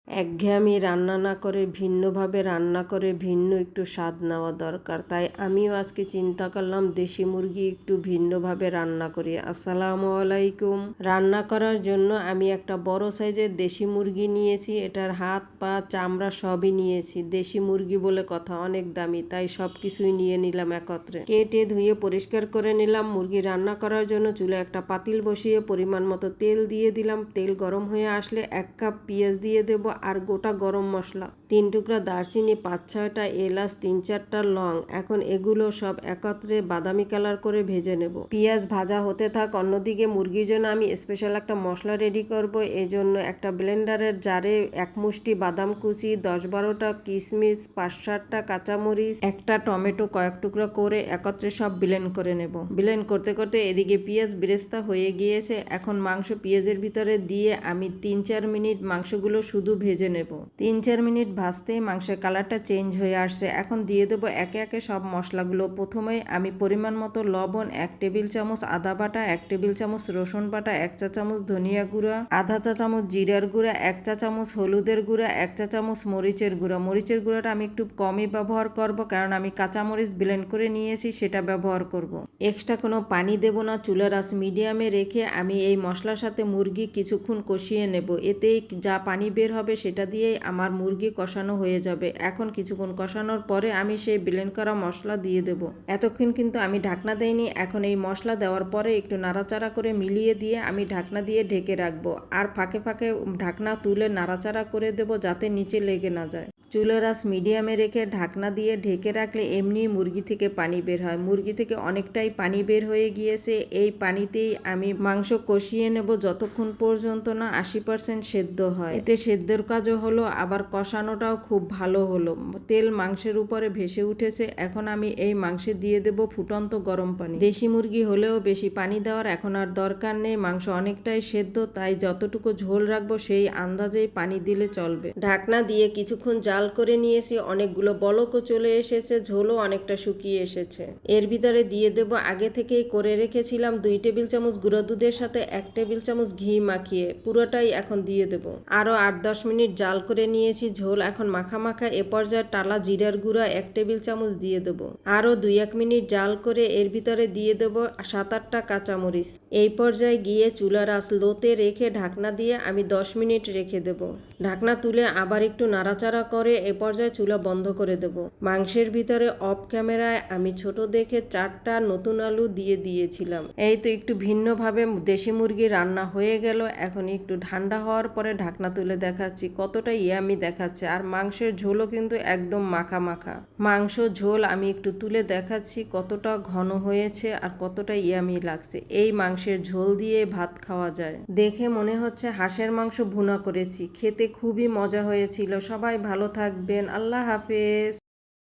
একঘেয়েমি রান্না না করে ভিন্নভাবে রান্না করে ভিন্ন একটু স্বাদ নেওয়া দরকার। তাই আমিও আজকে চিন্তা করলাম দেশি মুরগি একটু ভিন্নভাবে রান্না করি। আসসালামু আলাইকুম। রান্না করার জন্য আমি একটা বড় সাইজের দেশি মুরগি নিয়েছি। এটার হাত পা চামড়া সবই নিয়েছি। দেশি মুরগি বলে কথা, অনেক দামি, তাই সব কিছুই নিয়ে নিলাম একত্রে। কেটে ধুয়ে পরিষ্কার করে নিলাম। মুরগি রান্না করার জন্য চুলে একটা পাতিল বসিয়ে পরিমাণ মতো তেল দিয়ে দিলাম। তেল গরম হয়ে আসলে 1 কাপ পেঁয়াজ দিয়ে দেব আর গোটা গরম মশলা, 3 টুকরা দারচিনি, 5-6টা এলাচ, 3-4টা লং। এখন এগুলো সব একত্রে বাদামি কালার করে ভেজে নেব। পেঁয়াজ ভাজা হতে থাক। অন্যদিকে মুরগির জন্য আমি স্পেশাল একটা মশলা রেডি করব। এই জন্য একটা ব্লেন্ডারের জারে 1 মুষ্টি বাদাম কুচি, 10-12টা কিশমিশ, 5-7টা কাঁচামরিচ, একটা টমেটো কয়েক টুকরা করে একত্রে সব ব্লেন্ড করে নেব। ব্লেন্ড করতে করতে এদিকে পেঁয়াজ বেরেস্তা হয়ে গিয়েছে। এখন মাংস পেঁয়াজের ভিতরে দিয়ে আমি 3-4 মিনিট মাংসগুলো শুধু ভেজে নেব। 3-4 মিনিট ভাজতেই মাংসের কালারটা চেঞ্জ হয়ে আসছে। এখন দিয়ে দেবো একে একে সব মশলাগুলো। প্রথমে আমি পরিমাণ মতো লবণ, 1 টেবিল চামচ আদা বাটা, 1 টেবিল চামচ রসুন বাটা, 1 চা চামচ ধনিয়া গুঁড়া, আধা চা চামচ জিরার গুঁড়া, 1 চা চামচ হলুদের গুঁড়া, 1 চা চামচ মরিচের গুঁড়া। মরিচের গুঁড়াটা আমি একটু কমই ব্যবহার করব, কারণ আমি কাঁচামরিচ ব্লেন্ড করে নিয়েছি, সেটা ব্যবহার করব। এক্সট্রা কোনো পানি দেব না। চুলার আঁচ মিডিয়ামে রেখে আমি এই মশলার সাথে মুরগি কিছুক্ষণ কষিয়ে নেব। এতেই যা পানি বের হবে সেটা দিয়েই আমার মুরগি কষানো হয়ে যাবে। এখন কিছুক্ষণ কষানোর পরে আমি সেই ব্লেন্ড করা মশলা দিয়ে দেব। এতক্ষণ কিন্তু আমি ঢাকনা দেইনি। এখন এই মশলা দেওয়ার পরে একটু নাড়াচাড়া করে মিলিয়ে দিয়ে আমি ঢাকনা দিয়ে ঢেকে রাখবো। আর ফাঁকে ফাঁকে ঢাকনা তুলে নাড়াচাড়া করে দেব, যাতে নিচে লেগে না যায়। চুলার আঁচ মিডিয়ামে রেখে ঢাকনা দিয়ে ঢেকে রাখলে এমনি মুরগি থেকে পানি বের হয়। মুরগি থেকে অনেকটাই পানি বের হয়ে গিয়েছে। এই পানিতেই আমি মাংস কষিয়ে নেব যতক্ষণ পর্যন্ত না 80% সেদ্ধ হয়। এতে সেদ্ধর কাজও হলো, আবার কষানোটাও খুব ভালো হলো। তেল মাংসের উপরে ভেসে উঠেছে। এখন আমি এই মাংসে দিয়ে দেব ফুটন্ত গরম পানি। দেশি মুরগি হলেও বেশি পানি দেওয়ার এখন আর দরকার নেই। মাংস অনেকটাই সেদ্ধ, তাই যতটুকু ঝোল রাখবো সেই আন্দাজেই পানি দিলে চলবে। ঢাকনা দিয়ে কিছুক্ষণ জাল করে নিয়েছি। অনেকগুলো বলকও চলে এসেছে, ঝোলও অনেকটা শুকিয়ে এসেছে। এর ভিতরে দিয়ে দেব আগে থেকেই করে রেখেছিলাম 2 টেবিল চামচ গুঁড়া দুধের সাথে 1 টেবিল চামচ ঘি মাখিয়ে, পুরোটাই এখন দিয়ে দেব। আরও 8-10 মিনিট জাল করে নিয়েছি। ঝোল এখন মাখা মাখা। এ পর্যায়ে টালা জিরার গুঁড়া 1 টেবিল চামচ দিয়ে দেব। আরও 2-1 মিনিট জাল করে এর ভিতরে দিয়ে দেব 7-8টা কাঁচামরিচ। এই পর্যায়ে গিয়ে চুলার আঁচ লোতে রেখে ঢাকনা দিয়ে আমি 10 মিনিট রেখে দেব। ঢাকনা তুলে আবার একটু নাড়াচাড়া করে এ পর্যায়ে চুলা বন্ধ করে দেব। মাংসের ভিতরে অফ ক্যামেরায় আমি ছোট দেখে 4টা নতুন আলু দিয়ে দিয়েছিলাম। এই তো একটু ভিন্নভাবে দেশি মুরগি রান্না হয়ে গেল। এখন একটু ঠান্ডা হওয়ার পরে ঢাকনা তুলে দেখাচ্ছি, কতটা ইয়ামি দেখাচ্ছে। আর মাংসের ঝোলও কিন্তু একদম মাখা মাখা। মাংস ঝোল আমি একটু তুলে দেখাচ্ছি কতটা ঘন হয়েছে আর কতটা ইয়ামি লাগছে। এই মাংসের ঝোল দিয়ে ভাত খাওয়া যায়। দেখে মনে হচ্ছে হাঁসের মাংস ভুনা করেছি। খেতে খুবই মজা হয়েছিল। সবাই ভালো থাকবেন। আল্লাহ হাফেজ।